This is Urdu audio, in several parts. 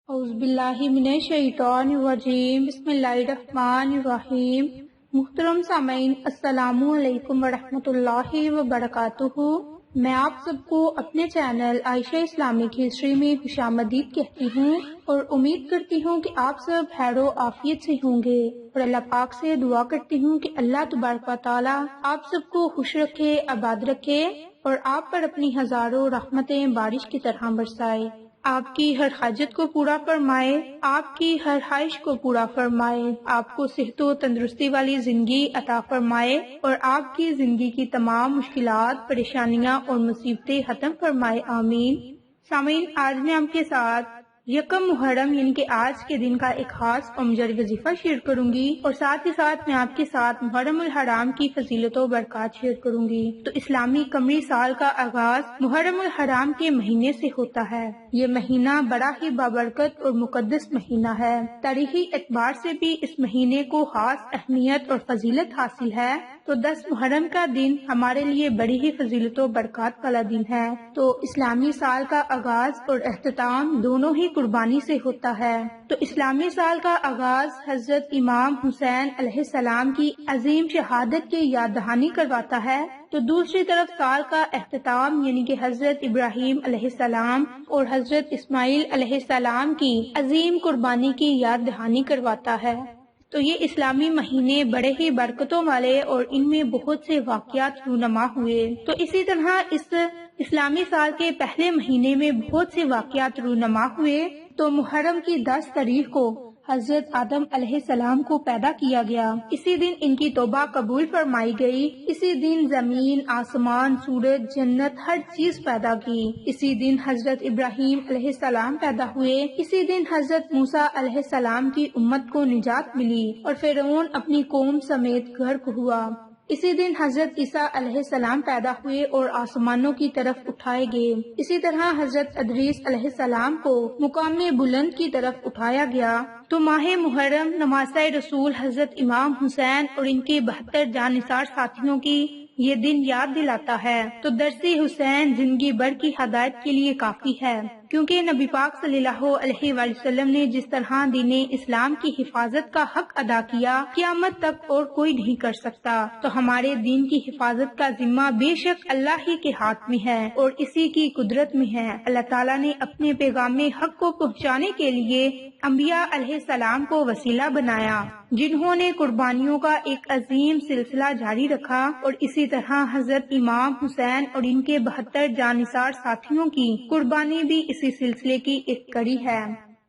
اعوذ باللہ من الشیطان الرجیم، بسم اللہ الرحمن الرحیم۔ محترم سامعین، السلام علیکم ورحمۃ اللہ وبرکاتہ۔ میں آپ سب کو اپنے چینل عائشہ اسلامک ہسٹری میں خوش آمدید کہتی ہوں اور امید کرتی ہوں کہ آپ سب خیر و عافیت سے ہوں گے، اور اللہ پاک سے دعا کرتی ہوں کہ اللہ تبارک و تعالی آپ سب کو خوش رکھے، آباد رکھے اور آپ پر اپنی ہزاروں رحمتیں بارش کی طرح برسائے، آپ کی ہر حاجت کو پورا فرمائے، آپ کی ہر خواہش کو پورا فرمائے، آپ کو صحت و تندرستی والی زندگی عطا فرمائے اور آپ کی زندگی کی تمام مشکلات، پریشانیاں اور مصیبتیں ختم فرمائے، آمین۔ سامعین، آج میں آپ کے ساتھ یکم محرم یعنی کہ آج کے دن کا ایک خاص اور مجری وظیفہ شیئر کروں گی، اور ساتھ ہی ساتھ میں آپ کے ساتھ محرم الحرام کی فضیلت و برکات شیئر کروں گی۔ تو اسلامی قمری سال کا آغاز محرم الحرام کے مہینے سے ہوتا ہے۔ یہ مہینہ بڑا ہی بابرکت اور مقدس مہینہ ہے۔ تاریخی اعتبار سے بھی اس مہینے کو خاص اہمیت اور فضیلت حاصل ہے۔ تو 10 محرم کا دن ہمارے لیے بڑی ہی فضیلت و برکات والا دن ہے۔ تو اسلامی سال کا آغاز اور اختتام دونوں ہی قربانی سے ہوتا ہے۔ تو اسلامی سال کا آغاز حضرت امام حسین علیہ السلام کی عظیم شہادت کی یاد دہانی کرواتا ہے، تو دوسری طرف سال کا اختتام یعنی کہ حضرت ابراہیم علیہ السلام اور حضرت اسماعیل علیہ السلام کی عظیم قربانی کی یاد دہانی کرواتا ہے۔ تو یہ اسلامی مہینے بڑے ہی برکتوں والے اور ان میں بہت سے واقعات رونما ہوئے۔ تو اسی طرح اس اسلامی سال کے پہلے مہینے میں بہت سے واقعات رونما ہوئے۔ تو محرم کی 10 تاریخ کو حضرت آدم علیہ السلام کو پیدا کیا گیا، اسی دن ان کی توبہ قبول فرمائی گئی، اسی دن زمین، آسمان، سورج، جنت، ہر چیز پیدا کی، اسی دن حضرت ابراہیم علیہ السلام پیدا ہوئے، اسی دن حضرت موسیٰ علیہ السلام کی امت کو نجات ملی اور فرعون اپنی قوم سمیت غرق ہوا، اسی دن حضرت عیسیٰ علیہ السلام پیدا ہوئے اور آسمانوں کی طرف اٹھائے گئے، اسی طرح حضرت ادریس علیہ السلام کو مقام بلند کی طرف اٹھایا گیا۔ تو ماہ محرم نواسہ رسول حضرت امام حسین اور ان کے 72 جانثار ساتھیوں کی یہ دن یاد دلاتا ہے۔ تو درس حسین زندگی بھر کی ہدایت کے لیے کافی ہے، کیونکہ نبی پاک صلی اللہ علیہ وآلہ وسلم نے جس طرح دین اسلام کی حفاظت کا حق ادا کیا، قیامت تک اور کوئی نہیں کر سکتا۔ تو ہمارے دین کی حفاظت کا ذمہ بے شک اللہ ہی کے ہاتھ میں ہے اور اسی کی قدرت میں ہے۔ اللہ تعالیٰ نے اپنے پیغام حق کو پہنچانے کے لیے انبیاء علیہ السلام کو وسیلہ بنایا، جنہوں نے قربانیوں کا ایک عظیم سلسلہ جاری رکھا، اور اسی طرح حضرت امام حسین اور ان کے 72 جانثار ساتھیوں کی قربانی بھی اسی سلسلے کی ایک کڑی ہے۔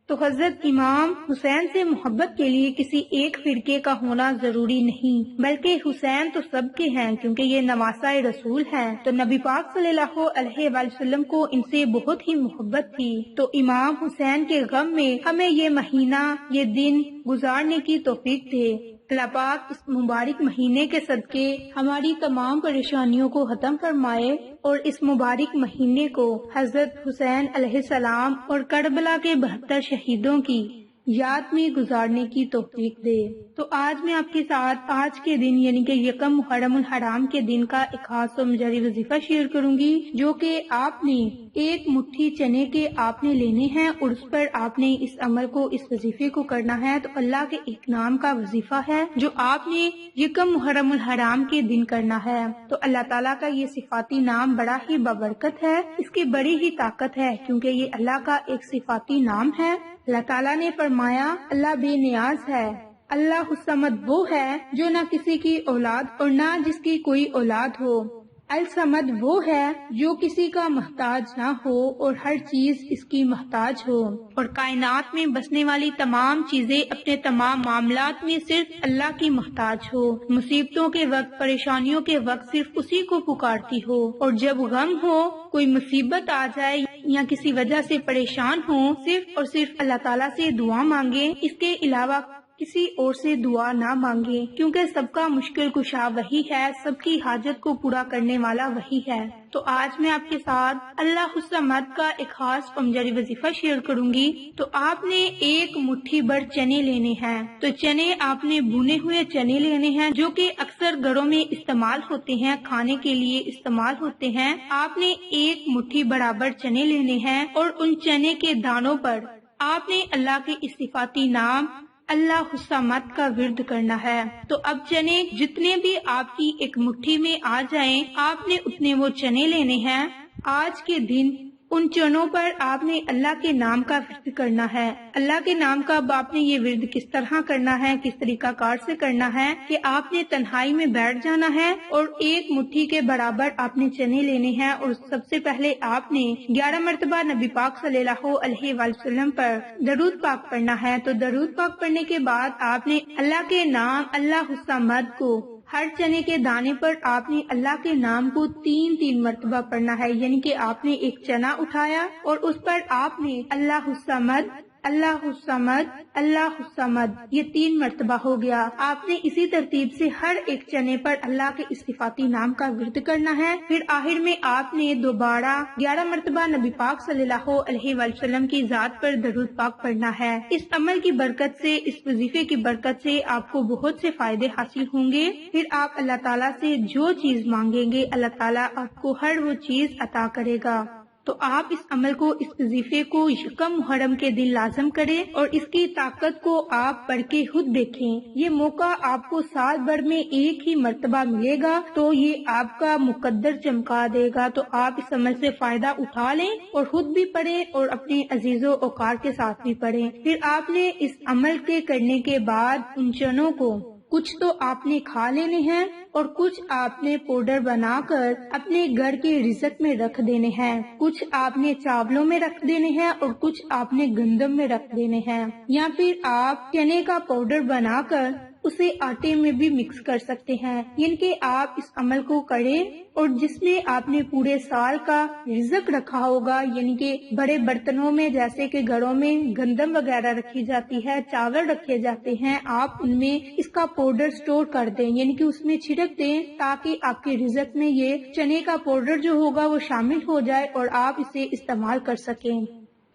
تو حضرت امام حسین سے محبت کے لیے کسی ایک فرقے کا ہونا ضروری نہیں، بلکہ حسین تو سب کے ہیں، کیونکہ یہ نواسہ رسول ہیں۔ تو نبی پاک صلی اللہ علیہ وآلہ وسلم کو ان سے بہت ہی محبت تھی۔ تو امام حسین کے غم میں ہمیں یہ مہینہ، یہ دن گزارنے کی توفیق دے۔ اللہ پاک اس مبارک مہینے کے صدقے ہماری تمام پریشانیوں کو ختم فرمائے اور اس مبارک مہینے کو حضرت حسین علیہ السلام اور کربلا کے 72 شہیدوں کی یاد میں گزارنے کی توفیق دے۔ تو آج میں آپ کے ساتھ آج کے دن یعنی کہ یکم محرم الحرام کے دن کا ایک خاص و مجری وظیفہ شیئر کروں گی، جو کہ آپ نے ایک مٹھی چنے کے آپ نے لینے ہیں اور اس پر آپ نے اس عمل کو، اس وظیفے کو کرنا ہے۔ تو اللہ کے ایک نام کا وظیفہ ہے جو آپ نے یکم محرم الحرام کے دن کرنا ہے۔ تو اللہ تعالیٰ کا یہ صفاتی نام بڑا ہی بابرکت ہے، اس کی بڑی ہی طاقت ہے، کیونکہ یہ اللہ کا ایک صفاتی نام ہے۔ اللہ تعالیٰ نے فرمایا اللہ بے نیاز ہے، اللہ الصمد وہ ہے جو نہ کسی کی اولاد اور نہ جس کی کوئی اولاد ہو، الصمد وہ ہے جو کسی کا محتاج نہ ہو اور ہر چیز اس کی محتاج ہو، اور کائنات میں بسنے والی تمام چیزیں اپنے تمام معاملات میں صرف اللہ کی محتاج ہو، مصیبتوں کے وقت، پریشانیوں کے وقت صرف اسی کو پکارتی ہو، اور جب غم ہو، کوئی مصیبت آ جائے یا کسی وجہ سے پریشان ہو، صرف اور صرف اللہ تعالیٰ سے دعا مانگے، اس کے علاوہ کسی اور سے دعا نہ مانگے، کیونکہ سب کا مشکل کشا وہی ہے، سب کی حاجت کو پورا کرنے والا وہی ہے۔ تو آج میں آپ کے ساتھ اللہ الصمد کا ایک خاص مجری وظیفہ شیئر کروں گی۔ تو آپ نے ایک مٹھی بھر چنے لینے ہیں۔ تو چنے آپ نے بھنے ہوئے چنے لینے ہیں، جو کہ اکثر گھروں میں استعمال ہوتے ہیں، کھانے کے لیے استعمال ہوتے ہیں۔ آپ نے ایک مٹھی برابر چنے لینے ہیں اور ان چنے کے دانوں پر آپ نے اللہ کے صفاتی نام اللہ الصمد کا ورد کرنا ہے۔ تو اب چنے جتنے بھی آپ کی ایک مٹھی میں آ جائیں، آپ نے اتنے وہ چنے لینے ہیں۔ آج کے دن ان چنوں پر آپ نے اللہ کے نام کا ورد کرنا ہے۔ اللہ کے نام کا اب آپ نے یہ ورد کس طرح کرنا ہے، کس طریقہ کار سے کرنا ہے کہ آپ نے تنہائی میں بیٹھ جانا ہے اور ایک مٹھی کے برابر آپ نے چنے لینے ہیں، اور سب سے پہلے آپ نے 11 مرتبہ نبی پاک صلی اللہ علیہ وآلہ وسلم پر درود پاک پڑھنا ہے۔ تو درود پاک پڑھنے کے بعد آپ نے اللہ کے نام اللہ الصمد کو ہر چنے کے دانے پر آپ نے اللہ کے نام کو 3 مرتبہ پڑھنا ہے، یعنی کہ آپ نے ایک چنا اٹھایا اور اس پر آپ نے اللہ الصمد اللہ الصمد اللہ الصمد یہ 3 مرتبہ ہو گیا۔ آپ نے اسی ترتیب سے ہر ایک چنے پر اللہ کے صفاتی نام کا ورد کرنا ہے۔ پھر آخر میں آپ نے دوبارہ 11 مرتبہ نبی پاک صلی اللہ علیہ وآلہ وسلم کی ذات پر درود پاک پڑھنا ہے۔ اس عمل کی برکت سے، اس وظیفے کی برکت سے آپ کو بہت سے فائدے حاصل ہوں گے۔ پھر آپ اللہ تعالیٰ سے جو چیز مانگیں گے، اللہ تعالیٰ آپ کو ہر وہ چیز عطا کرے گا۔ تو آپ اس عمل کو، اس وظیفے کو یکم محرم کے دن لازم کریں اور اس کی طاقت کو آپ پڑھ کے خود دیکھیں۔ یہ موقع آپ کو سال بھر میں ایک ہی مرتبہ ملے گا، تو یہ آپ کا مقدر چمکا دے گا۔ تو آپ اس عمل سے فائدہ اٹھا لیں اور خود بھی پڑھیں اور اپنے عزیزوں اوقار کے ساتھ بھی پڑھیں۔ پھر آپ نے اس عمل کے کرنے کے بعد ان چنوں کو کچھ تو آپ نے کھا لینے ہیں اور کچھ آپ نے پاؤڈر بنا کر اپنے گھر کے رزق میں رکھ دینے ہیں۔ کچھ آپ نے چاولوں میں رکھ دینے ہیں اور کچھ آپ نے گندم میں رکھ دینے ہیں، یا پھر آپ چنے کا پاؤڈر بنا کر اسے آٹے میں بھی مکس کر سکتے ہیں۔ یعنی کہ آپ اس عمل کو کریں اور جس میں آپ نے پورے سال کا رزق رکھا ہوگا، یعنی کہ بڑے برتنوں میں، جیسے کہ گھروں میں گندم وغیرہ رکھی جاتی ہے، چاول رکھے جاتے ہیں، آپ ان میں اس کا پاؤڈر سٹور کر دیں، یعنی کہ اس میں چھڑک دیں تاکہ آپ کے رزق میں یہ چنے کا پاؤڈر جو ہوگا وہ شامل ہو جائے اور آپ اسے استعمال کر سکیں۔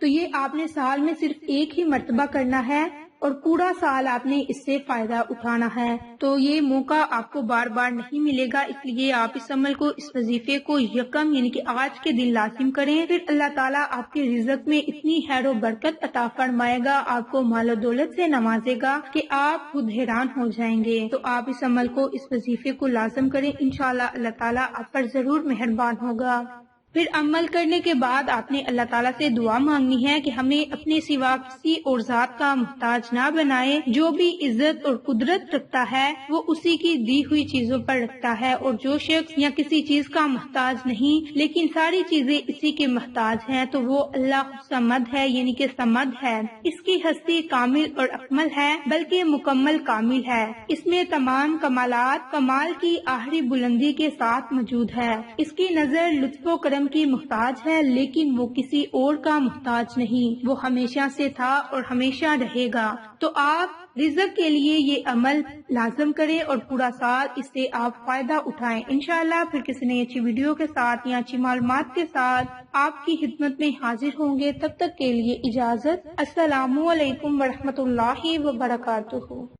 تو یہ آپ نے سال میں صرف ایک ہی مرتبہ کرنا ہے اور پورا سال آپ نے اس سے فائدہ اٹھانا ہے۔ تو یہ موقع آپ کو بار بار نہیں ملے گا، اس لیے آپ اس عمل کو، اس وظیفے کو یکم یعنی کہ آج کے دن لازم کریں۔ پھر اللہ تعالیٰ آپ کے رزق میں اتنی خیر و برکت عطا فرمائے گا، آپ کو مال و دولت سے نوازے گا کہ آپ خود حیران ہو جائیں گے۔ تو آپ اس عمل کو، اس وظیفے کو لازم کریں، انشاءاللہ اللہ تعالیٰ آپ پر ضرور مہربان ہوگا۔ پھر عمل کرنے کے بعد آپ نے اللہ تعالیٰ سے دعا مانگنی ہے کہ ہمیں اپنے سوا کسی اور ذات کا محتاج نہ بنائے۔ جو بھی عزت اور قدرت رکھتا ہے وہ اسی کی دی ہوئی چیزوں پر رکھتا ہے، اور جو شخص یا کسی چیز کا محتاج نہیں لیکن ساری چیزیں اسی کے محتاج ہیں، تو وہ اللہ الصمد ہے، یعنی کہ صمد ہے۔ اس کی ہستی کامل اور اکمل ہے، بلکہ مکمل کامل ہے۔ اس میں تمام کمالات کمال کی آخری بلندی کے ساتھ موجود ہے۔ اس کی نظر لطف و کرم کی محتاج ہے، لیکن وہ کسی اور کا محتاج نہیں، وہ ہمیشہ سے تھا اور ہمیشہ رہے گا۔ تو آپ رزق کے لیے یہ عمل لازم کریں اور پورا سال اس سے آپ فائدہ اٹھائیں۔ انشاءاللہ پھر کسی نئی اچھی ویڈیو کے ساتھ یا اچھی معلومات کے ساتھ آپ کی خدمت میں حاضر ہوں گے۔ تب تک کے لیے اجازت۔ السلام علیکم ورحمۃ اللہ وبرکاتہ۔